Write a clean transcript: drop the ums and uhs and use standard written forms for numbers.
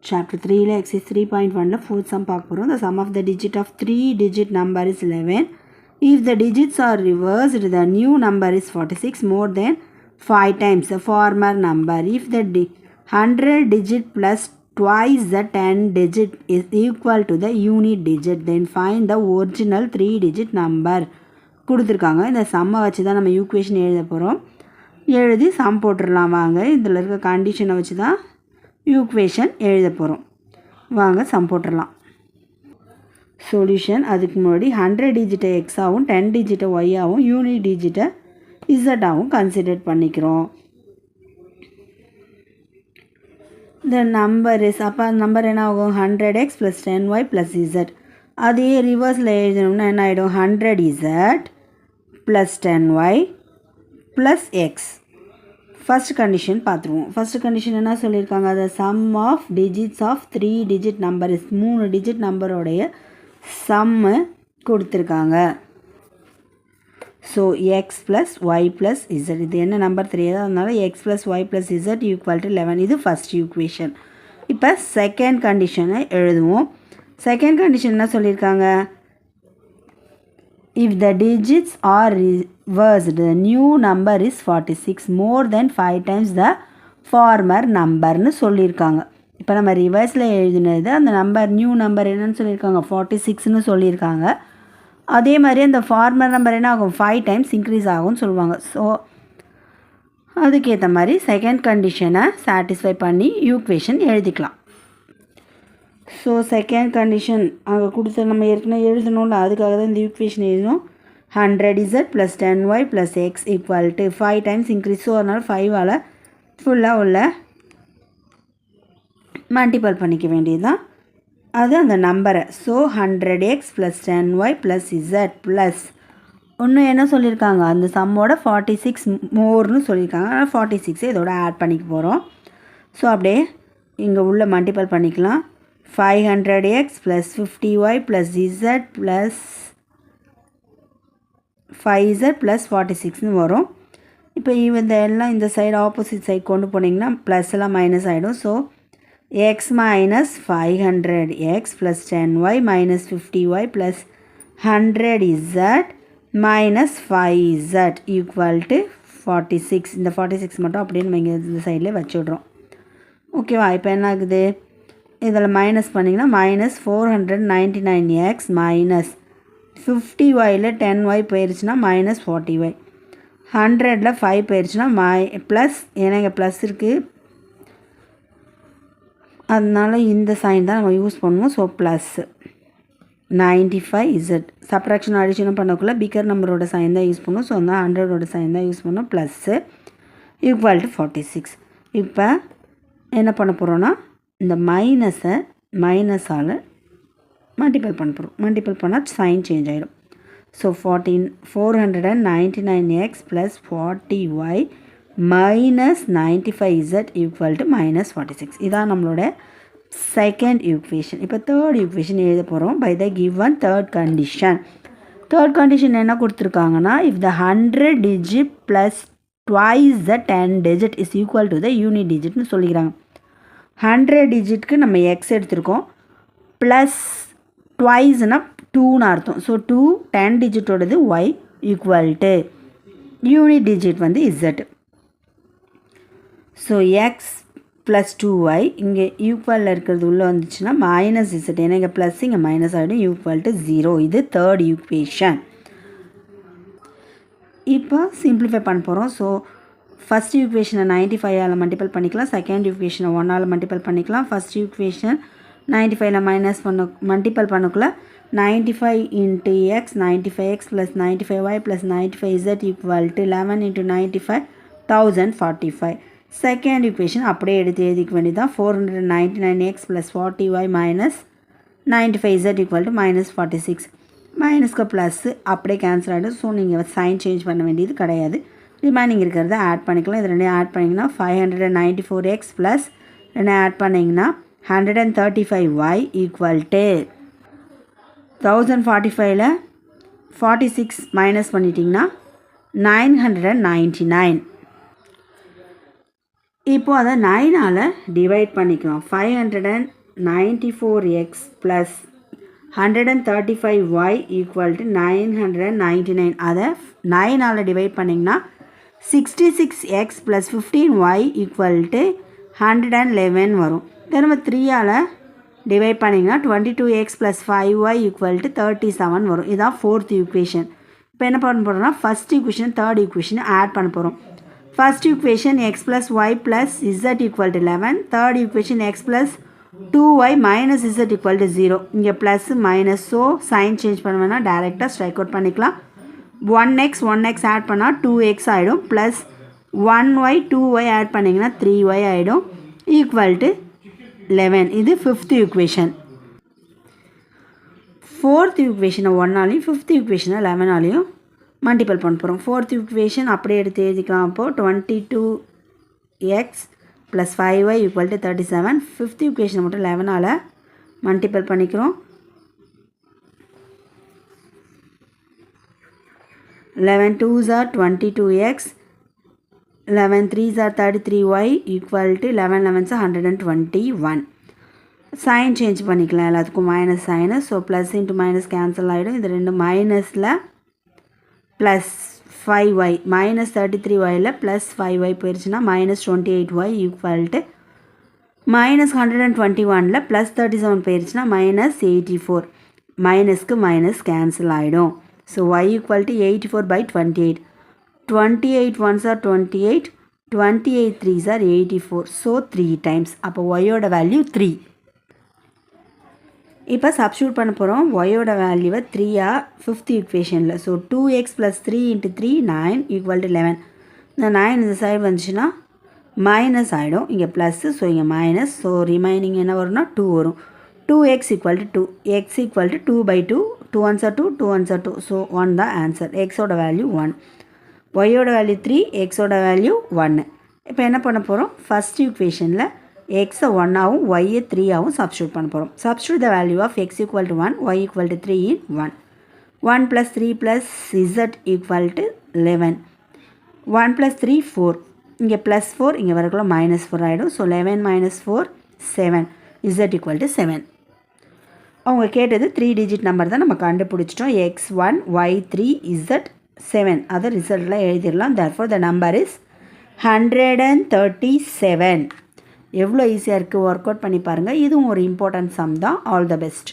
Chapter 3 exercise 3.1 fourth sum பார்க்க போறோம். The sum of the digit of 3-digit number is 11. If the digits are reversed, the new number is 46 more than 5 times the former number. If the 100 digit plus twice the 10 digit is equal to the unit digit, then find the original 3-digit number. கொடுத்துருக்காங்க. இந்த சம்மை வச்சு தான் நம்ம equation எழுத போகிறோம். எழுதி some போட்டுடலாம் வாங்க. இதில் இருக்க கண்டிஷனை வச்சு தான் ஈக்குவேஷன் எழுத போகிறோம். வாங்க சம் போட்டுடலாம். சொல்யூஷன் அதுக்கு முன்னாடி 100 டிஜிட்டை எக்ஸாகவும் 10 டிஜிட்டை ஒய்யாகவும் யூனிட் டிஜிட்டை இசட்டாகவும் கன்சிடர் பண்ணிக்கிறோம். இந்த நம்பர் இஸ் அப்போ நம்பர் என்ன ஆகும் 100x + 10y + z. அதே ரிவர்ஸில் எழுதணும்னா என்ன ஆகிடும் 100z + 10y + x. First condition பார்த்துருவோம். ஃபஸ்ட் கண்டிஷன் என்ன சொல்லியிருக்காங்க, the sum of digits of 3 digit number is 3 digit நம்பரோடைய சம்மு கொடுத்துருக்காங்க. So x plus y plus z, இது என்ன நம்பர் தெரியாது, அதனால x plus y plus z equal to 11. இது ஃபஸ்ட் ஈக்குவேஷன். இப்போ செகண்ட் கண்டிஷனை எழுதுவோம். செகண்ட் கண்டிஷன் என்ன சொல்லியிருக்காங்க, if the digits are reversed, the new number is 46 more than 5 times the former numberனு சொல்லியிருக்காங்க. இப்போ நம்ம ரிவர்ஸில் எழுதினது அந்த நம்பர் நியூ நம்பர் என்னன்னு சொல்லியிருக்காங்க 46ன்னு சொல்லியிருக்காங்க. அதே மாதிரி அந்த ஃபார்மர் நம்பர் என்ன ஆகும் 5 டைம்ஸ் இன்க்ரீஸ் ஆகும்னு சொல்லுவாங்க. ஸோ அதுக்கேற்ற மாதிரி செகண்ட் கண்டிஷனை சாட்டிஸ்ஃபை பண்ணி ஈக்குவேஷன் எழுதிக்கலாம். ஸோ செகண்ட் கண்டிஷன் அங்கே கொடுத்து நம்ம ஏற்கனவே எழுதணும்ல, அதுக்காக தான் இந்த ஈக்குவேஷன் எழுதணும். 100z + 10y + x equal to 5 times increase. So அதனால் 5ஆல் ஃபுல்லாக உள்ள மல்டிபிள் பண்ணிக்க வேண்டியது தான் அது அந்த நம்பரை. So 100x + 10y + z plus இன்னும் என்ன சொல்லியிருக்காங்க, அந்த சம்மோட 46 மோர்னு சொல்லியிருக்காங்க. ஆனால் 46 இதோட ஆட் பண்ணிக்க போகிறோம். ஸோ அப்படியே இங்கே உள்ள மல்டிபிள் பண்ணிக்கலாம். 500x + 50y + z + 5z + 46ன்னு வரும். இப்போ இந்த எல்லாம் இந்த சைடு ஆப்போசிட் சைடு கொண்டு போனீங்கன்னா ப்ளஸ் எல்லாம் மைனஸ் ஆகிடும். So x - 500x + 10y - 50y + 100z - 5z equal to 46. இந்த 46 மட்டும் அப்படியே நம்ம இங்கே இந்த சைடில் வச்சுடுறோம். ஓகேவா? இப்போ என்ன ஆகுது, இதில் மைனஸ் பண்ணிங்கன்னா -499x - 50yல 10y போயிடுச்சுன்னா -40y, 100ல் 5 போயிடுச்சுன்னா ப்ளஸ், ஏன்னா இங்கே ப்ளஸ் இருக்குது அதனால இந்த சைன் தான் நம்ம யூஸ் பண்ணுவோம். ஸோ ப்ளஸ் 95z சப்ராக்ஷன் அடிஷனும் பண்ணக்குள்ள பிக்கர் நம்பரோட சைன் தான் யூஸ் பண்ணுவோம். ஸோ அந்த 100ஓட சைன் தான் யூஸ் பண்ணுவோம். Plus equal to 46. இப்போ என்ன பண்ண போகிறோன்னா இந்த மைனஸை மைனஸால் மல்டிபிள் பண்ண போகிறோம். மல்டிபிள் பண்ணால் சைன் சேஞ்ச் ஆகிடும். So 499x + 40y - 95z equal to -46. இதான் நம்மளோட செகண்ட் ஈக்குவேஷன். இப்போ தேர்ட் ஈக்குவேஷன் எழுத போகிறோம். By the given third condition. Third condition என்ன கொடுத்துருக்காங்கன்னா, if the 100 digit + twice the 10 digit is equal to the unit digitனு சொல்லிக்கிறாங்க. 100 டிஜிட்க்கு நம்ம எக்ஸ் எடுத்திருக்கோம், ப்ளஸ் ட்வைஸ்னால் 2ன்னு அர்த்தம். So 2 10 டிஜிட்டோடது Y equal to unit digit வந்து இசட். ஸோ எக்ஸ் + 2y இங்கே ஈக்குவலில் இருக்கிறது உள்ளே வந்துச்சுன்னா -z, ஏன்னா இங்கே ப்ளஸ் இங்கே மைனஸ் ஆகிடும், ஈக்குவல் டு 0. இது தேர்ட் ஈக்குவேஷன். இப்போ சிம்பிளிஃபை பண்ண போகிறோம். ஸோ ஃபஸ்ட் ஈக்குவேஷனை 95ஆல் மல்டிபிள் பண்ணிக்கலாம். செகண்ட் ஈக்குவேஷனை 1ஆல் மல்டிபிள் பண்ணிக்கலாம். ஃபஸ்ட் ஈக்குவேஷன் 95ல் மல்டிபிள் பண்ணக்குள்ள 95 × x 95x + 95y + 95z equal to 11 × 95 1045. Second equation அப்படியே எடுத்து எழுதிக்க வேண்டியதான். 499x + 40y - 95z equal to -46. மைனஸ்க்கு ப்ளஸ்ஸு அப்படியே கேன்சல் ஆகிடும். ஸோ நீங்கள் சைன் சேஞ்ச் பண்ண வேண்டியது கிடையாது. ரிமைனிங் இருக்கிறத ஆட் பண்ணிக்கலாம். இது ரெண்டையும் ஆட் பண்ணிங்கன்னா 594x ப்ளஸ் ரெண்டையும் ஆட் பண்ணிங்கன்னா 135y ஈக்குவல் டு 1045ல் 46 மைனஸ் பண்ணிட்டிங்கன்னா 999. இப்போது அதை 9ஆல் டிவைட் பண்ணிக்கலாம். 594x plus 135y equal to 999. அதை 9ஆல் டிவைட் பண்ணிங்கன்னா 66x plus 15y equal to 111 வரும். திரும்ப 3ஆல் டிவைட் பண்ணிங்கன்னா 22x plus 5y equal to 37 வரும். இதுதான் 4th ஈக்குவேஷன். இப்போ என்ன பண்ண போகிறோம்னா ஃபஸ்ட் ஈக்குவேஷன் 3rd ஈக்குவேஷனை ஆட் பண்ண போகிறோம். First equation x plus y plus z equal to 11. Third equation x plus 2y minus z equal to 0. இங்கே plus minus, so sign change பண்ணுவேன்னா டேரெக்டாக ஸ்ட்ரைக் அவுட் பண்ணிக்கலாம். 1x ஆட் பண்ணால் 2x ஆகிடும். Plus 1y 2y add பண்ணிங்கன்னா 3y ஆகிடும். Equal to 11. இது 5th equation. 4th ஈக்குவேஷனை 1ஆலையும் 5th ஈக்குவேஷனை 11ஆலையும் மல்டிபிள் பண்ண போகிறோம். 4th ஈக்குவேஷன் அப்படியே எடுத்து எழுதிக்கலாம். அப்போது 22x plus 5y equal to 37. 5th ஈக்குவேஷனை மட்டும் 11ஆல் மல்டிபிள் பண்ணிக்கிறோம். 11 2s are 22x, 11 3s are 33y equal to 11 11s are 121. Sign change பண்ணிக்கலாம், எல்லாத்துக்கும் minus sign. So plus into minus cancel ஆகிடும். இது ரெண்டு மைனஸில் plus 5y minus 33yல plus 5y போயிடுச்சுன்னா minus 28y equal to minus 121ல் ப்ளஸ் 37 போயிடுச்சுன்னா மைனஸ் 84. மைனஸ்க்கு மைனஸ் கேன்சல் ஆகிடும். So y equal to 84/28. 28 1s are 28, 28 3s are 84. So 3 times. அப்போ yயோட வேல்யூ 3. இப்போ சப்ஸ்டியூட் பண்ண போகிறோம் ஒயோட வேல்யூவை 3ஆ 5th ஈக்குவேஷனில். So 2x plus 3 into 3 9 equal to 11. இந்த 9 இந்த சைடு வந்துச்சுன்னா மைனஸ் ஆகிடும். இங்கே ப்ளஸ்ஸு, ஸோ இங்கே மைனஸ். ஸோ ரிமைனிங் என்ன வரும்னா 2 வரும். 2x equal to 2, x equal to 2/2. 2 1s are 2, 2 1s are 2. So 1 தான் ஆன்சர். எக்ஸோட வேல்யூ 1, ஒயோட வேல்யூ 3, எக்ஸோட வேல்யூ 1. இப்போ என்ன பண்ண போகிறோம், ஃபஸ்ட் ஈக்குவேஷனில் எக்ஸை 1ஆகவும் ஒய்யை 3ஆகவும் சப்ஸ்டியூட் பண்ண போகிறோம். Substitute the value of x equal to 1, y equal to 3 in 1. 1 + 3 + z equal to 11. 1 + 3 4. இங்கே ப்ளஸ் 4, இங்கே வரக்குள்ள மைனஸ் 4 ஆகிடும். ஸோ 11 - 4 7. z equal to 7. அவங்க கேட்டது 3 டிஜிட் நம்பர் தான் நம்ம கண்டுபிடிச்சிட்டோம். x1 y3 z7. அதை ரிசல்ட்டில் எழுதிடலாம். therefore the number is 137. எவ்வளோ ஈஸியாக இருக்குது, ஒர்க் அவுட் பண்ணி பாருங்கள். இதுவும் ஒரு இம்பார்ட்டன்ட் சம் தான். All the best.